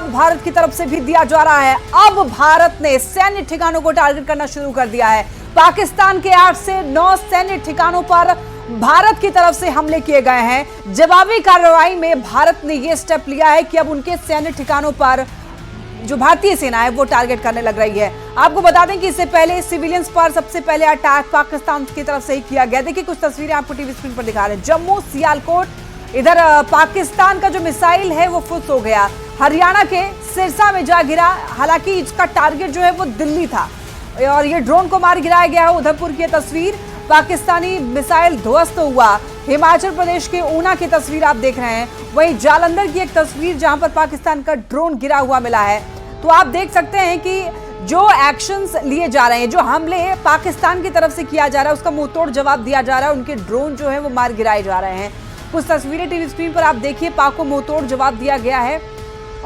जवाब भारत की तरफ से भी दिया जा रहा है। अब भारत ने सैन्य ठिकानों को टारगेट करना शुरू कर दिया है। पाकिस्तान के 8 से 9 सैन्य ठिकानों पर भारत की तरफ से हमले किए गए हैं। जवाबी कार्रवाई में भारत ने यह स्टेप लिया है कि अब उनके सैन्य ठिकानों पर जो भारतीय सेना है वो टारगेट करने लग रही है। आपको बता दें कि इससे पहले सिविलियंस पर सबसे पहले अटैक पाकिस्तान की तरफ से ही किया गया। देखिए कुछ तस्वीरें आपको टीवी स्क्रीन पर दिखा रहे हैं। जम्मू सियालकोट, इधर पाकिस्तान का जो मिसाइल है वो फुस हो गया, हरियाणा के सिरसा में जा गिरा। हालांकि इसका टारगेट जो है वो दिल्ली था और ये ड्रोन को मार गिराया गया है। उधमपुर की तस्वीर, पाकिस्तानी मिसाइल ध्वस्त हुआ। हिमाचल प्रदेश के ऊना की तस्वीर आप देख रहे हैं। वहीं जालंधर की एक तस्वीर जहां पर पाकिस्तान का ड्रोन गिरा हुआ मिला है। तो आप देख सकते हैं कि जो एक्शंस लिए जा रहे हैं, जो हमले पाकिस्तान की तरफ से किया जा रहा है उसका मुंहतोड़ जवाब दिया जा रहा है। उनके ड्रोन जो है वो मार गिराए जा रहे हैं। कुछ तस्वीरें टीवी स्क्रीन पर आप देखिए, पाक को मुंहतोड़ जवाब दिया गया है।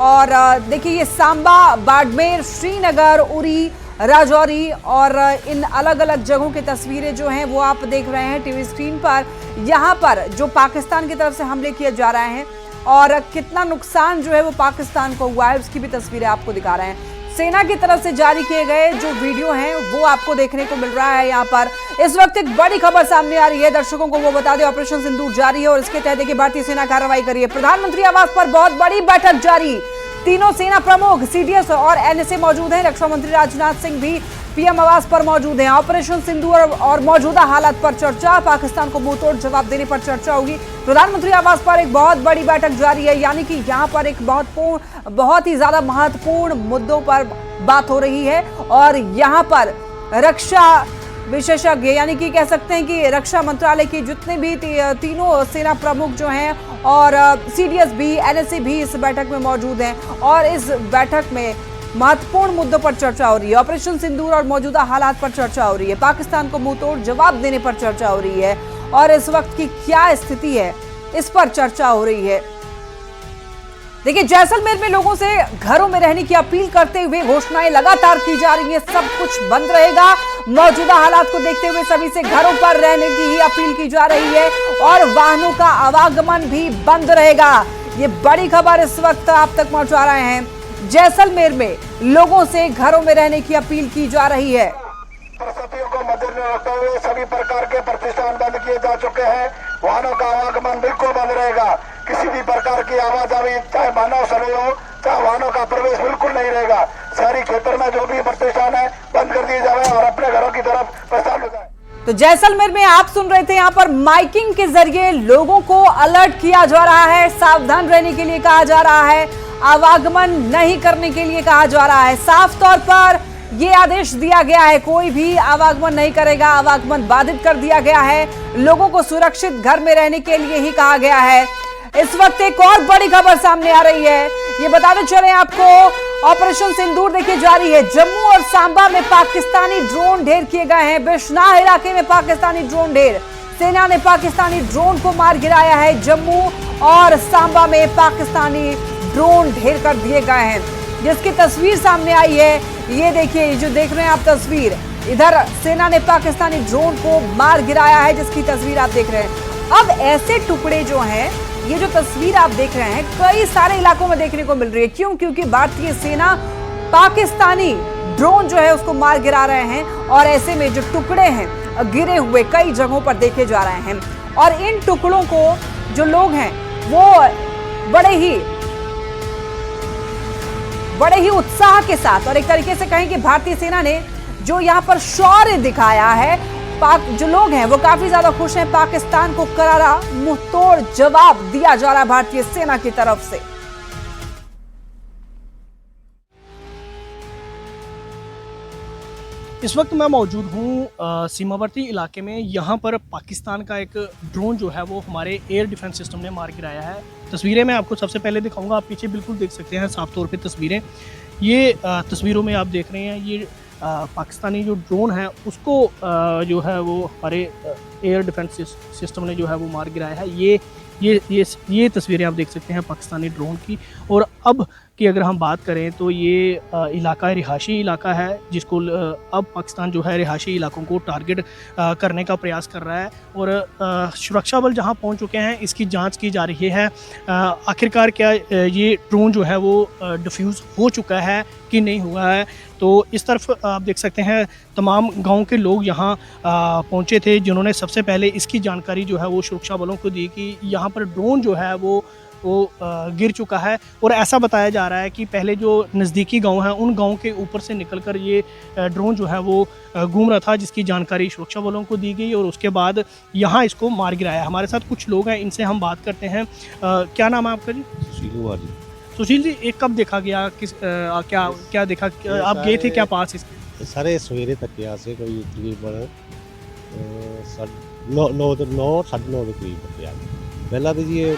और देखिए ये सांबा, बाड़मेर, श्रीनगर, उरी, राजौरी और इन अलग अलग जगहों की तस्वीरें जो हैं वो आप देख रहे हैं टीवी स्क्रीन पर। यहाँ पर जो पाकिस्तान की तरफ से हमले किए जा रहे हैं और कितना नुकसान जो है वो पाकिस्तान को हुआ है उसकी भी तस्वीरें आपको दिखा रहे हैं। सेना की तरफ से जारी किए गए जो वीडियो हैं वो आपको देखने को मिल रहा है। यहाँ पर इस वक्त एक बड़ी खबर सामने आ रही है, दर्शकों को वो बता दें। ऑपरेशन सिंदूर जारी है और इसके तहत देखिए भारतीय सेना कार्रवाई कर रही है। प्रधानमंत्री आवास पर बहुत बड़ी बैठक जारी, तीनों सेना प्रमुख, सीडीएस और एनएसए मौजूद हैं। रक्षा मंत्री राजनाथ सिंह भी पीएम आवास पर मौजूद हैं। ऑपरेशन सिंदूर और मौजूदा हालात पर चर्चा, पाकिस्तान को मुंहतोड़ जवाब देने पर चर्चा होगी। प्रधानमंत्री आवास पर एक बहुत बड़ी बैठक जारी है, यानी कि यहाँ पर एक बहुत ही ज्यादा महत्वपूर्ण मुद्दों पर बात हो रही है। और यहाँ पर रक्षा विशेषज्ञ यानी कि कह सकते हैं कि रक्षा मंत्रालय की जितने भी तीनों सेना प्रमुख जो हैं और सीडीएस भी, एनएसए भी इस बैठक में मौजूद हैं और इस बैठक में महत्वपूर्ण मुद्दों पर चर्चा हो रही है। ऑपरेशन सिंदूर और मौजूदा हालात पर चर्चा हो रही है, पाकिस्तान को मुंहतोड़ जवाब देने पर चर्चा हो रही है और इस वक्त की क्या स्थिति है इस पर चर्चा हो रही है। देखिए जैसलमेर में लोगों से घरों में रहने की अपील करते हुए घोषणाएं लगातार की जा रही है। सब कुछ बंद रहेगा, मौजूदा हालात को देखते हुए सभी से घरों पर रहने की ही अपील की जा रही है और वाहनों का आवागमन भी बंद रहेगा। ये बड़ी खबर इस वक्त आप तक पहुंचा रहे हैं। जैसलमेर में लोगों से घरों में रहने की अपील की जा रही है। परिस्थितियों को मद्देनजर रखते हुए सभी प्रकार के प्रतिष्ठान बंद किए जा चुके हैं। वाहनों का आवागमन बिल्कुल बंद रहेगा। किसी भी प्रकार की आवाजाही, चाहे मानव सरोवर हो, चाहे वाहनों का प्रवेश बिल्कुल नहीं रहेगा। शहरी क्षेत्र में जो भी प्रतिष्ठान है बंद कर दिए जाए और अपने घरों की तरफ प्रस्थान हो जाए। तो जैसलमेर में आप सुन रहे थे, यहाँ पर माइकिंग के जरिए लोगों को अलर्ट किया जा रहा है, सावधान रहने के लिए कहा जा रहा है, आवागमन नहीं करने के लिए कहा जा रहा है। साफ तौर पर ये आदेश दिया गया है, कोई भी आवागमन नहीं करेगा, आवागमन बाधित कर दिया गया है। लोगों को सुरक्षित घर में रहने के लिए ही कहा गया है। इस वक्त एक और बड़ी खबर सामने आ रही है, ये बताते चले आपको। ऑपरेशन सिंदूर देखिए जारी है। जम्मू और सांबा में पाकिस्तानी ड्रोन ढेर किए गए हैं। बिश्नाह इलाके में पाकिस्तानी ड्रोन ढेर, सेना ने पाकिस्तानी ड्रोन को मार गिराया है। जम्मू और सांबा में पाकिस्तानी ड्रोन ढेर कर दिए गए हैं, जिसकी तस्वीर सामने आई है। ये देखिए, ये जो देख रहे हैं आप तस्वीर, इधर सेना ने पाकिस्तानी ड्रोन को मार गिराया है, जिसकी तस्वीर आप देख रहे हैं। अब ऐसे टुकड़े जो हैं, ये जो तस्वीर आप देख रहे हैं कई सारे इलाकों में देखने को मिल रही है। क्यों? क्योंकि भारतीय सेना पाकिस्तानी ड्रोन जो है उसको मार गिरा रहे हैं और ऐसे में जो टुकड़े हैं गिरे हुए कई जगहों पर देखे जा रहे हैं और इन टुकड़ों को जो लोग हैं वो बड़े ही उत्साह के साथ और एक तरीके से कहें कि भारतीय सेना ने जो यहाँ पर शौर्य दिखाया है, जो लोग हैं वो काफी ज्यादा खुश हैं। पाकिस्तान को करारा मुंहतोड़ जवाब दिया जा रहा है भारतीय सेना की तरफ से। इस वक्त मैं मौजूद हूँ सीमावर्ती इलाके में। यहाँ पर पाकिस्तान का एक ड्रोन जो है वो हमारे एयर डिफेंस सिस्टम ने मार गिराया है। तस्वीरें मैं आपको सबसे पहले दिखाऊंगा, आप पीछे बिल्कुल देख सकते हैं साफ तौर पे तस्वीरें। ये तस्वीरों में आप देख रहे हैं, ये पाकिस्तानी जो ड्रोन है उसको जो है वो हमारे एयर डिफेंस सिस्टम ने जो है वो मार गिराया है। ये तस्वीरें आप देख सकते हैं पाकिस्तानी ड्रोन की। और अब की अगर हम बात करें तो ये इलाका रिहायशी इलाका है, जिसको अब पाकिस्तान जो है रिहायशी इलाकों को टारगेट करने का प्रयास कर रहा है। और सुरक्षा बल जहां पहुंच चुके हैं, इसकी जांच की जा रही है आखिरकार क्या ये ड्रोन जो है वो डिफ्यूज़ हो चुका है कि नहीं हुआ है। तो इस तरफ आप देख सकते हैं तमाम गांव के लोग यहाँ पहुँचे थे, जिन्होंने सबसे पहले इसकी जानकारी जो है वो सुरक्षा बलों को दी कि यहाँ पर ड्रोन जो है वो गिर चुका है। और ऐसा बताया जा रहा है कि पहले जो नज़दीकी गांव हैं, उन गांव के ऊपर से निकलकर ये ड्रोन जो है वो घूम रहा था, जिसकी जानकारी सुरक्षा बलों को दी गई और उसके बाद यहाँ इसको मार गिराया। हमारे साथ कुछ लोग हैं, इनसे हम बात करते हैं। क्या नाम है आपका जी? सुशील कुमार जी। सुशील जी, एक कब देखा गया, क्या देखा, आप गए थे क्या पास इसके? सारे सवेरे तक यहाँ से कोई तकरीबन 9:30 के करीब पहला तो जी।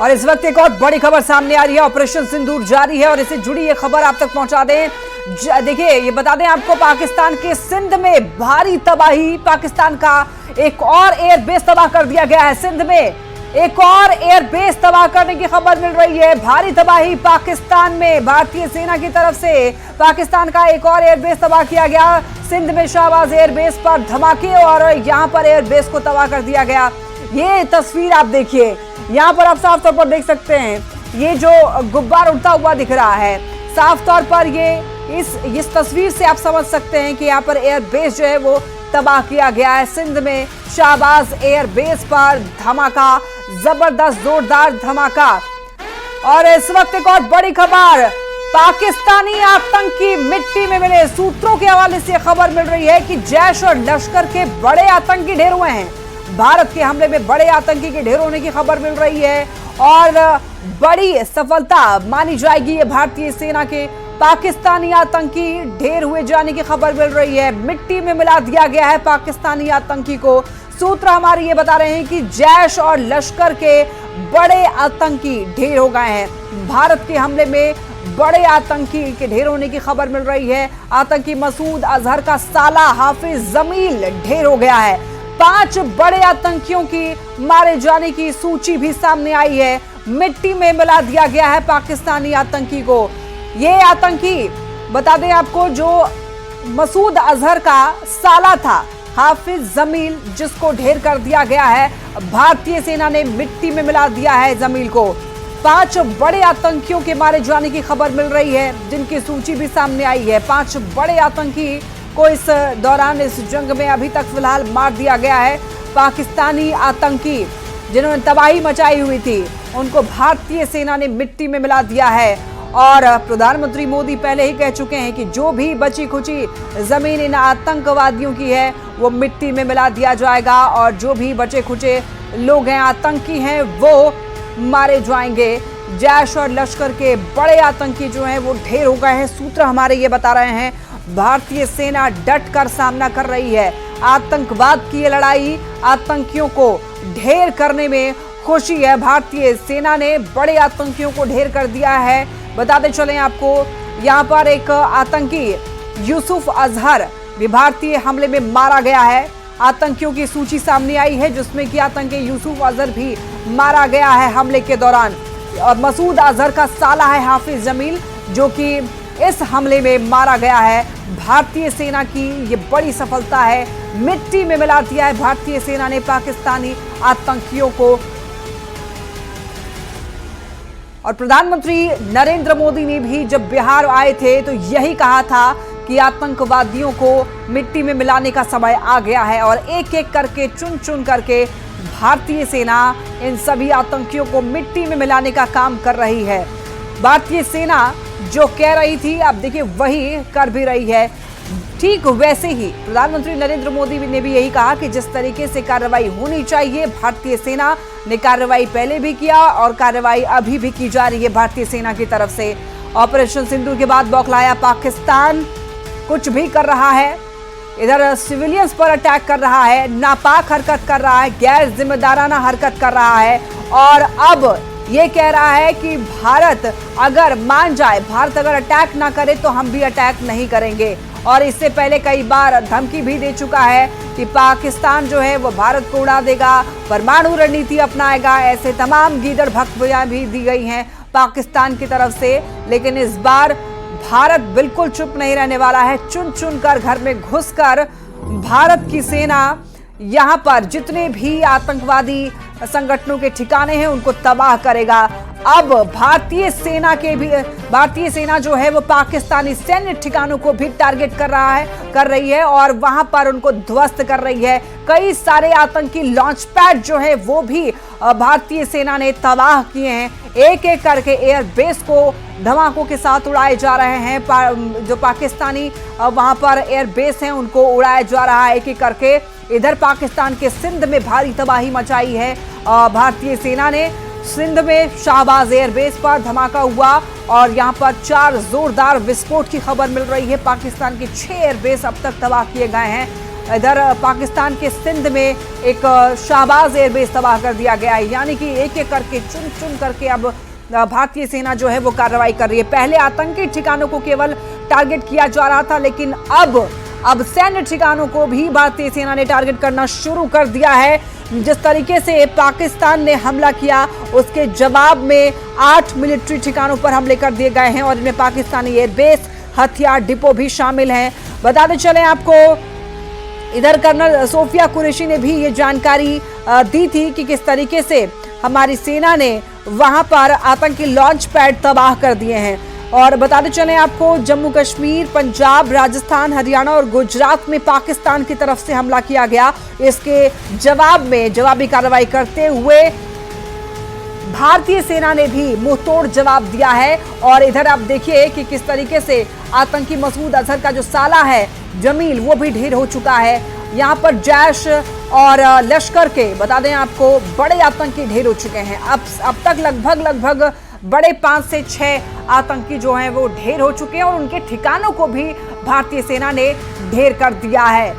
और इस वक्त एक और बड़ी खबर सामने आ रही है। ऑपरेशन सिंदूर जारी है और इससे जुड़ी ये खबर आप तक पहुंचा दें। देखिए, ये बता दें आपको, पाकिस्तान के सिंध में भारी तबाही। पाकिस्तान का एक और एयरबेस तबाह कर दिया गया है। सिंध में एक और एयरबेस तबाह करने की खबर मिल रही है। भारी तबाही पाकिस्तान में। भारतीय सेना की तरफ से पाकिस्तान का एक और एयरबेस तबाह किया गया। सिंध में शाहबाज एयरबेस पर धमाके और यहां पर एयरबेस को तबाह कर दिया गया। ये तस्वीर आप देखिए, यहाँ पर आप साफ तौर पर देख सकते हैं ये जो गुब्बार उड़ता हुआ दिख रहा है। साफ तौर पर ये इस तस्वीर से आप समझ सकते हैं कि यहाँ पर एयरबेस जो है वो तबाह किया गया है। सिंध में शाहबाज एयरबेस पर धमाका, जबरदस्त जोरदार धमाका। और इस वक्त एक और बड़ी खबर, पाकिस्तानी आतंकी मिट्टी में मिले। सूत्रों के हवाले से खबर मिल रही है कि जैश और लश्कर के बड़े आतंकी ढेर हुए हैं। भारत के हमले में बड़े आतंकी के ढेर होने की खबर मिल रही है और बड़ी सफलता मानी जाएगी ये भारतीय सेना के। पाकिस्तानी आतंकी ढेर हुए जाने की खबर मिल रही है। मिट्टी में मिला दिया गया है पाकिस्तानी आतंकी को। सूत्र हमारे ये बता रहे हैं कि जैश और लश्कर के बड़े आतंकी ढेर हो गए हैं। भारत के हमले में बड़े आतंकी के ढेर होने की खबर मिल रही है। आतंकी मसूद अजहर का साला हाफिज जमील ढेर हो गया है। 5 बड़े आतंकियों की मारे जाने की सूची भी सामने आई है। मिट्टी में मिला दिया गया है पाकिस्तानी आतंकी को। ये आतंकी बता दें आपको, जो मसूद अजहर का साला था हाफिज जमील, जिसको ढेर कर दिया गया है। भारतीय सेना ने मिट्टी में मिला दिया है जमील को। 5 बड़े आतंकियों के मारे जाने की खबर मिल रही है, जिनकी सूची भी सामने आई है। 5 बड़े आतंकी को इस दौरान, इस जंग में अभी तक फिलहाल मार दिया गया है। पाकिस्तानी आतंकी जिन्होंने तबाही मचाई हुई थी, उनको भारतीय सेना ने मिट्टी में मिला दिया है। और प्रधानमंत्री मोदी पहले ही कह चुके हैं कि जो भी बची खुची जमीन इन आतंकवादियों की है वो मिट्टी में मिला दिया जाएगा और जो भी बचे खुचे लोग हैं, आतंकी हैं, वो मारे जाएंगे। जैश और लश्कर के बड़े आतंकी जो हैं वो ढेर हो गए हैं। सूत्र हमारे ये बता रहे हैं भारतीय सेना डट कर सामना कर रही है। आतंकवाद की ये लड़ाई, आतंकियों को ढेर करने में खुशी है। भारतीय सेना ने बड़े आतंकियों को ढेर कर दिया है। बताते चलें आपको, यहाँ पर एक आतंकी यूसुफ अजहर भी भारतीय हमले में मारा गया है। आतंकियों की सूची सामने आई है, जिसमें कि आतंकी यूसुफ अजहर भी मारा गया है हमले के दौरान। और मसूद अजहर का साला है हाफिज जमील, जो कि इस हमले में मारा गया है। भारतीय सेना की ये बड़ी सफलता है। मिट्टी में मिला दिया है भारतीय सेना ने पाकिस्तानी आतंकियों को। और प्रधानमंत्री नरेंद्र मोदी ने भी जब बिहार आए थे तो यही कहा था कि आतंकवादियों को मिट्टी में मिलाने का समय आ गया है और एक एक करके, चुन चुन करके भारतीय सेना इन सभी आतंकियों को मिट्टी में मिलाने का काम कर रही है। भारतीय सेना जो कह रही थी, अब देखिए वही कर भी रही है। ठीक वैसे ही प्रधानमंत्री नरेंद्र मोदी ने भी यही कहा कि जिस तरीके से कार्रवाई होनी चाहिए, भारतीय सेना ने कार्रवाई पहले भी किया और कार्रवाई अभी भी की जा रही है भारतीय सेना की तरफ से। ऑपरेशन सिंदूर के बाद बौखलाया पाकिस्तान, कुछ भी कर रहा है। इधर सिविलियंस पर अटैक कर रहा है, नापाक हरकत कर रहा है, गैर जिम्मेदाराना हरकत कर रहा है और अब ये कह रहा है कि भारत अगर मान जाए, भारत अगर अटैक ना करे तो हम भी अटैक नहीं करेंगे। और इससे पहले कई बार धमकी भी दे चुका है कि पाकिस्तान जो है वो भारत को उड़ा देगा, परमाणु रणनीति अपनाएगा। ऐसे तमाम गीदड़ भक्तियां भी दी गई हैं पाकिस्तान की तरफ से, लेकिन इस बार भारत बिल्कुल चुप नहीं रहने वाला है। चुन चुन कर घर में घुसकर भारत की सेना यहां पर जितने भी आतंकवादी संगठनों के ठिकाने हैं उनको तबाह करेगा। अब भारतीय सेना जो है वो पाकिस्तानी सैन्य ठिकानों को भी टारगेट कर रही है और वहां पर उनको ध्वस्त कर रही है। कई सारे आतंकी लॉन्च पैड जो है वो भी भारतीय सेना ने तबाह किए हैं। एक एक करके एयर बेस को धमाकों के साथ उड़ाए जा रहे हैं। जो पाकिस्तानी वहां पर एयर बेस हैं उनको उड़ाया जा रहा है एक एक करके। इधर पाकिस्तान के सिंध में भारी तबाही मचाई है भारतीय सेना ने। सिंध में शाहबाज एयरबेस पर धमाका हुआ और यहां पर 4 जोरदार विस्फोट की खबर मिल रही है। पाकिस्तान के 6 एयरबेस अब तक तबाह किए गए हैं। इधर पाकिस्तान के सिंध में एक शाहबाज एयरबेस तबाह कर दिया गया है। यानी कि एक एक करके चुन चुन करके अब भारतीय सेना जो है वो कार्रवाई कर रही है। पहले आतंकी ठिकानों को केवल टारगेट किया जा रहा था, लेकिन अब सैन्य ठिकानों को भी भारतीय सेना ने टारगेट करना शुरू कर दिया है। जिस तरीके से पाकिस्तान ने हमला किया उसके जवाब में 8 मिलिट्री ठिकानों पर हमले कर दिए गए हैं और इनमें पाकिस्तानी एयरबेस, हथियार डिपो भी शामिल हैं। बताते चलें आपको, इधर कर्नल सोफिया कुरैशी ने भी ये जानकारी दी थी कि किस तरीके से हमारी सेना ने वहां पर आतंकी लॉन्च पैड तबाह कर दिए हैं। और बताते चलें आपको, जम्मू कश्मीर, पंजाब, राजस्थान, हरियाणा और गुजरात में पाकिस्तान की तरफ से हमला किया गया। इसके जवाब में जवाबी कार्रवाई करते हुए भारतीय सेना ने भी मुंहतोड़ जवाब दिया है। और इधर आप देखिए कि किस तरीके से आतंकी मसूद अजहर का जो साला है जमील, वो भी ढेर हो चुका है। यहाँ पर जैश और लश्कर के, बता दें आपको, बड़े आतंकी ढेर हो चुके हैं। अब तक लगभग बड़े 5 से 6 आतंकी जो हैं वो ढेर हो चुके हैं और उनके ठिकानों को भी भारतीय सेना ने ढेर कर दिया है।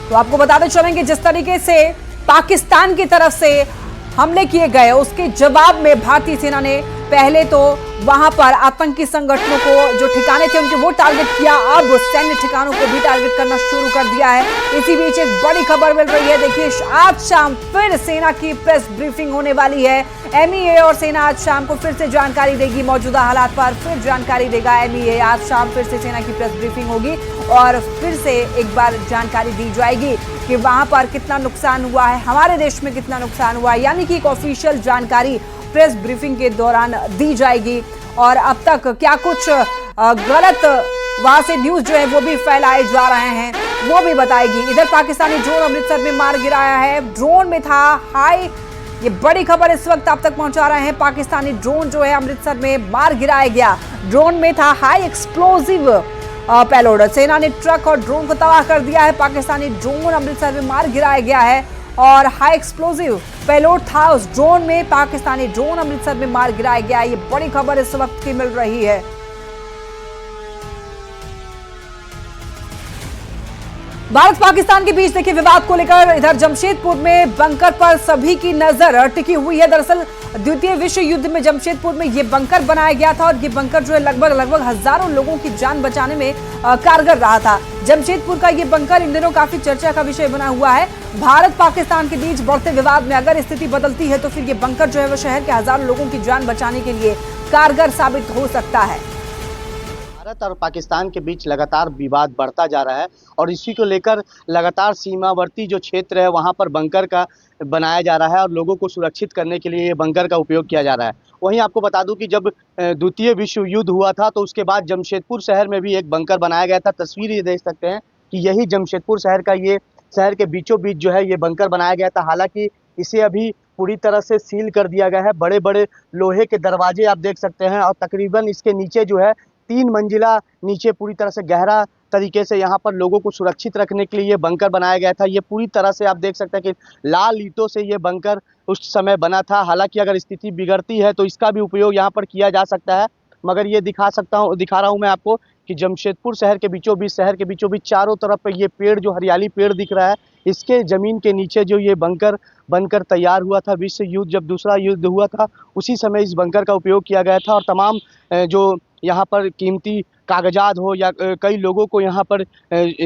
तो आपको बताते चलेंगे, जिस तरीके से पाकिस्तान की तरफ से हमले किए गए उसके जवाब में भारतीय सेना ने पहले तो वहां पर आतंकी संगठनों को जो ठिकाने थे उनके वो टारगेट किया। अब सैन्य ठिकानों को भी टारगेट करना शुरू कर दिया है। इसी बीच एक बड़ी खबर मिल रही है। देखिए, आज शाम फिर सेना की प्रेस ब्रीफिंग होने वाली है। एमईए और सेना आज शाम को फिर से जानकारी देगी। मौजूदा हालात पर फिर जानकारी देगा एमईए। आज शाम फिर से सेना की प्रेस ब्रीफिंग होगी और फिर से एक बार जानकारी दी जाएगी कि वहां पर कितना नुकसान हुआ है, हमारे देश में कितना नुकसान हुआ है। यानी कि एक ऑफिशियल जानकारी प्रेस ब्रीफिंग के दौरान दी जाएगी। और अब तक क्या कुछ गलत वहां से न्यूज जो है वो भी फैलाए जा रहे हैं वो भी बताएगी। इधर पाकिस्तानी ड्रोन अमृतसर में मार गिराया है। ड्रोन में था हाई, ये बड़ी खबर इस वक्त आप तक पहुंचा रहे हैं। पाकिस्तानी ड्रोन जो है अमृतसर में मार गिराया गया। ड्रोन में था हाई एक्सप्लोजिव पेलोड। सेना ने ट्रक और ड्रोन को तबाह कर दिया है। पाकिस्तानी ड्रोन अमृतसर में मार गिराया गया है और हाई एक्सप्लोजिव पेलोड था उस ड्रोन में। पाकिस्तानी ड्रोन अमृतसर में मार गिराया गया। ये बड़ी खबर इस वक्त की मिल रही है। भारत पाकिस्तान के बीच देखिए विवाद को लेकर इधर जमशेदपुर में बंकर पर सभी की नजर टिकी हुई है। दरअसल द्वितीय विश्व युद्ध में जमशेदपुर में ये बंकर बनाया गया था और ये बंकर जो है लगभग हजारों लोगों की जान बचाने में कारगर रहा था। जमशेदपुर का ये बंकर इन दिनों काफी चर्चा का विषय बना हुआ है। भारत पाकिस्तान के बीच बढ़ते विवाद में अगर स्थिति बदलती है तो फिर ये बंकर जो है वो शहर के हजारों लोगों की जान बचाने के लिए कारगर साबित हो सकता है। भारत और पाकिस्तान के बीच लगातार विवाद बढ़ता जा रहा है और इसी को लेकर लगातार सीमावर्ती जो क्षेत्र है वहां पर बंकर का बनाया जा रहा है और लोगों को सुरक्षित करने के लिए ये बंकर का उपयोग किया जा रहा है। वहीं आपको बता दूं कि जब द्वितीय विश्व युद्ध हुआ था तो उसके बाद जमशेदपुर शहर में भी एक बंकर बनाया गया था। तस्वीर ये देख सकते हैं कि यही जमशेदपुर शहर का ये शहर के बीचों बीच जो है ये बंकर बनाया गया था। हालांकि इसे अभी पूरी तरह से सील कर दिया गया है। बड़े बड़े लोहे के दरवाजे आप देख सकते हैं और तकरीबन इसके नीचे जो है 3 मंजिला नीचे पूरी तरह से गहरा तरीके से यहाँ पर लोगों को सुरक्षित रखने के लिए ये बंकर बनाया गया था। ये पूरी तरह से आप देख सकते हैं कि लाल ईंटों से ये बंकर उस समय बना था। हालांकि अगर स्थिति बिगड़ती है तो इसका भी उपयोग यहाँ पर किया जा सकता है। मगर ये दिखा रहा हूँ मैं आपको कि जमशेदपुर शहर के बीचों बीच चारों तरफ ये पेड़, जो हरियाली पेड़ दिख रहा है, इसके ज़मीन के नीचे जो ये बंकर बनकर तैयार हुआ था। विश्व युद्ध जब दूसरा युद्ध हुआ था उसी समय इस बंकर का उपयोग किया गया था और तमाम जो यहाँ पर कीमती कागजात हो या कई लोगों को यहाँ पर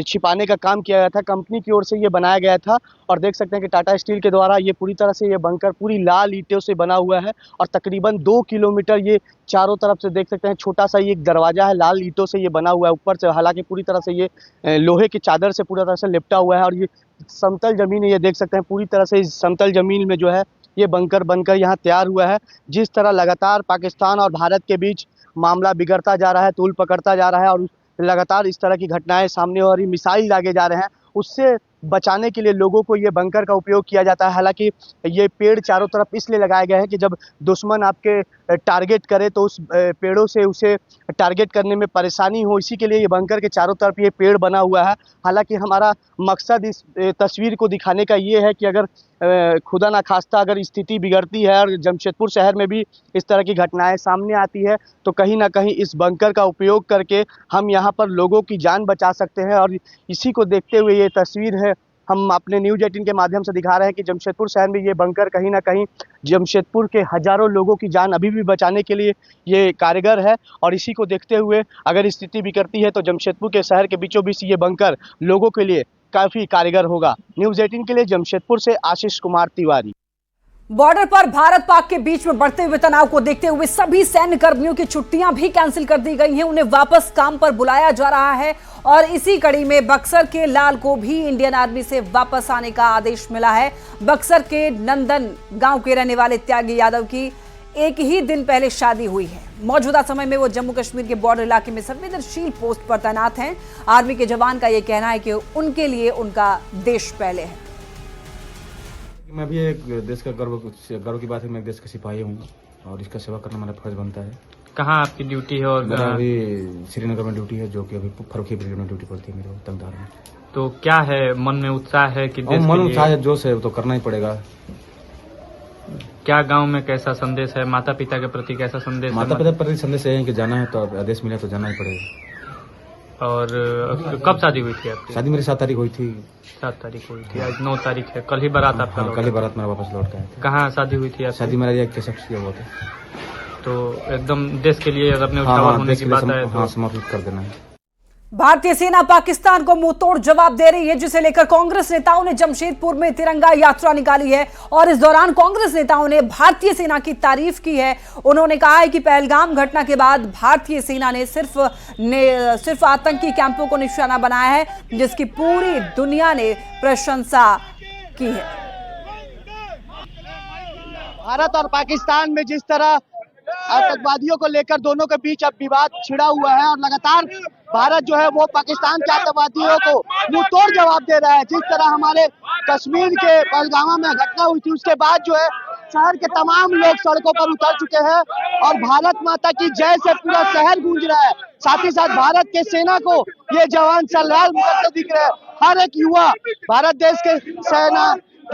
छिपाने का काम किया गया था। कंपनी की ओर से ये बनाया गया था और देख सकते हैं कि टाटा स्टील के द्वारा ये पूरी तरह से ये बंकर पूरी लाल ईंटों से बना हुआ है और तकरीबन 2 किलोमीटर ये चारों तरफ से देख सकते हैं। छोटा सा ये एक दरवाजा है, लाल ईंटों से ये बना हुआ है ऊपर से, हालांकि पूरी तरह से ये लोहे की चादर से पूरी तरह से लिपटा हुआ है और ये समतल जमीन है। ये देख सकते हैं पूरी तरह से इस समतल जमीन में जो है ये बंकर बनकर यहाँ तैयार हुआ है। जिस तरह लगातार पाकिस्तान और भारत के बीच मामला बिगड़ता जा रहा है, तूल पकड़ता जा रहा है और लगातार इस तरह की घटनाएं सामने हो रही, मिसाइल दागे जा रहे हैं, उससे बचाने के लिए लोगों को ये बंकर का उपयोग किया जाता है। हालांकि ये पेड़ चारों तरफ इसलिए लगाए गए हैं कि जब दुश्मन आपके टारगेट करे तो उस पेड़ों से उसे टारगेट करने में परेशानी हो, इसी के लिए ये बंकर के चारों तरफ ये पेड़ बना हुआ है। हालांकि हमारा मकसद इस तस्वीर को दिखाने का ये है कि अगर खुदा ना खास्ता अगर स्थिति बिगड़ती है और जमशेदपुर शहर में भी इस तरह की घटनाएं सामने आती है तो कहीं ना कहीं इस बंकर का उपयोग करके हम यहाँ पर लोगों की जान बचा सकते हैं। और इसी को देखते हुए ये तस्वीर है हम अपने न्यूज़ 18 के माध्यम से दिखा रहे हैं कि जमशेदपुर शहर में ये बंकर कहीं ना कहीं जमशेदपुर के हजारों लोगों की जान अभी भी बचाने के लिए ये कारगर है। और इसी को देखते हुए अगर स्थिति बिगड़ती है तो जमशेदपुर के शहर के बीचों बीच ये बंकर लोगों के लिए काफी कारगर होगा। न्यूज़ 18 के लिए जमशेदपुर से आशीष कुमार तिवारी। बॉर्डर पर भारत पाक के बीच में बढ़ते हुए तनाव को देखते हुए सभी सैन्य कर्मियों की छुट्टियां भी कैंसिल कर दी गई हैं, उन्हें वापस काम पर बुलाया जा रहा है। और इसी कड़ी में बक्सर के लाल को भी इंडियन आर्मी से वापस आने का आदेश मिला है। बक्सर के नंदन गांव के रहने वाले त्यागी यादव की एक ही दिन पहले शादी हुई है। मौजूदा समय में वो जम्मू कश्मीर के बॉर्डर इलाके में संवेदनशील पोस्ट पर तैनात हैं। आर्मी के जवान का ये कहना है कि उनके लिए उनका देश पहले है। मैं भी एक देश का गर्व की बात है, मैं एक देश का सिपाही हूँ और इसका सेवा करना मेरा फर्ज बनता है। कहाँ आपकी ड्यूटी है? और मेरा अभी श्रीनगर में ड्यूटी है, जो कि अभी फरुखी ब्रिगेड में ड्यूटी पड़ती है मेरे तंगधार में। तो क्या है मन में उत्साह है कि देश मन के लिए? उत्साह है, जोश है, तो करना ही पड़ेगा। क्या गांव में कैसा संदेश है, माता पिता के प्रति कैसा संदेश है? माता पिता के प्रति संदेश है कि जाना है तो आदेश मिला तो जाना ही पड़ेगा। और कब शादी हुई थी आपकी? शादी मेरी 7 तारीख हुई थी। 7 तारीख हुई थी, आज 9 तारीख है, कल ही बारात आपका? हाँ, कल ही बारात मेरा वापस लौट गया था। कहाँ शादी हुई थी? शादी मेरा एक शख्स किया हुआ था। तो एकदम देश के लिए अगर न्यौछावर होने की बात है तो समर्पित कर देना है। भारतीय सेना पाकिस्तान को मुंहतोड़ जवाब दे रही है, जिसे लेकर कांग्रेस नेताओं ने जमशेदपुर में तिरंगा यात्रा निकाली है और इस दौरान कांग्रेस नेताओं ने भारतीय सेना की तारीफ की है। उन्होंने कहा है कि पहलगाम घटना के बाद भारतीय सेना ने सिर्फ आतंकी कैंपों को निशाना बनाया है, जिसकी पूरी दुनिया ने प्रशंसा की है। भारत और पाकिस्तान में जिस तरह आतंकवादियों को लेकर दोनों के बीच अब विवाद छिड़ा हुआ है और लगातार भारत जो है वो पाकिस्तान के आतंकवादियों को मुंहतोड़ जवाब दे रहा है। जिस तरह हमारे कश्मीर के पहलगाम में घटना हुई थी उसके बाद जो है शहर के तमाम लोग सड़कों पर उतर चुके हैं और भारत माता की जय से पूरा शहर गूंज रहा है। साथ ही साथ भारत के सेना को ये जवान सलाल मुकद्दर दिख रहे हैं। हर एक युवा भारत देश के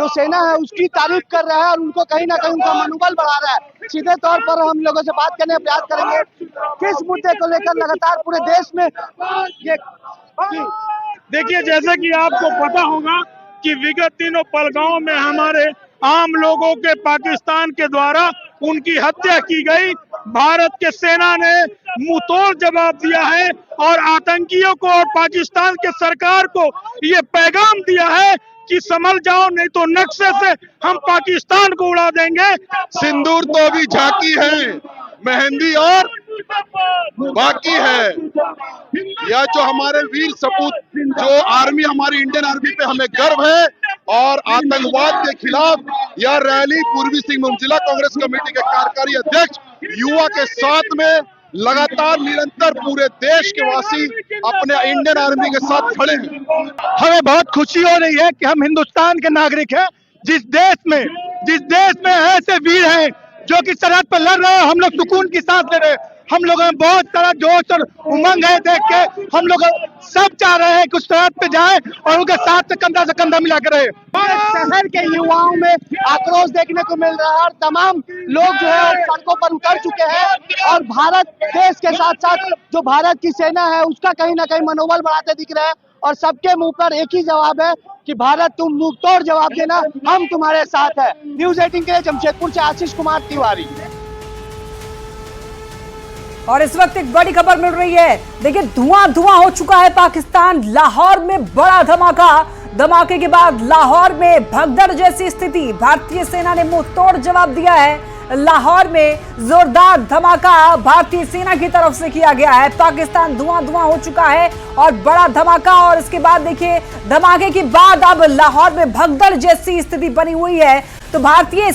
सेना है उसकी तारीफ कर रहा है और उनको कहीं ना कहीं उनका मनोबल बढ़ा रहा है। सीधे तौर पर हम लोगों से बात करने का प्रयास करेंगे किस मुद्दे को लेकर लगातार पूरे देश में ये देखिए, जैसे कि आपको पता होगा कि विगत दिनों पहलगाम में हमारे आम लोगों के पाकिस्तान के द्वारा उनकी हत्या की गई। भारत के सेना ने मुंहतोड़ जवाब दिया है और आतंकियों को और पाकिस्तान के सरकार को ये पैगाम दिया है कि संभल जाओ, नहीं तो नक्शे से हम पाकिस्तान को उड़ा देंगे। सिंदूर तो अभी झांकी है, मेहंदी और बाकी है। यह जो हमारे वीर सपूत जो आर्मी, हमारी इंडियन आर्मी पे हमें गर्व है और आतंकवाद के खिलाफ यह रैली पूर्वी सिंहभूम जिला कांग्रेस कमेटी के कार्यकारी अध्यक्ष युवा के साथ में लगातार निरंतर पूरे देश के वासी अपने इंडियन आर्मी के साथ खड़े हैं। हमें बहुत खुशी हो रही है कि हम हिंदुस्तान के नागरिक हैं, जिस देश में ऐसे वीर हैं जो कि सरहद पर लड़ रहे हैं, हम लोग सुकून की सांस ले रहे हैं। हम लोगों में बहुत सारा जोश और उमंग है देख के। हम लोग सब चाह रहे हैं कि उस सरहद पे जाएं और उनके साथ से कंधा मिला कर रहे। शहर के युवाओं में आक्रोश देखने को मिल रहा है और तमाम लोग जो है सड़कों पर उतर चुके हैं और भारत देश के साथ साथ जो भारत की सेना है उसका कहीं ना कहीं मनोबल बढ़ाते दिख रहे हैं और सबके मुंह पर एक ही जवाब है कि भारत तुम मुंहतोड़ जवाब देना, हम तुम्हारे साथ है। न्यूज़ 18 के लिए जमशेदपुर से आशीष कुमार तिवारी। और इस वक्त एक बड़ी खबर मिल रही है। देखिए धुआं धुआं हो चुका है पाकिस्तान। लाहौर में बड़ा धमाका, धमाके के बाद लाहौर में भगदड़ जैसी स्थिति। भारतीय सेना ने मुंह तोड़ जवाब दिया है। लाहौर में जोरदार धमाका भारतीय सेना की तरफ से किया गया है। पाकिस्तान धुआं धुआं हो चुका है और बड़ा धमाका। और इसके बाद देखिए धमाके के बाद अब लाहौर में भगदड़ जैसी स्थिति बनी हुई है। तो भारतीय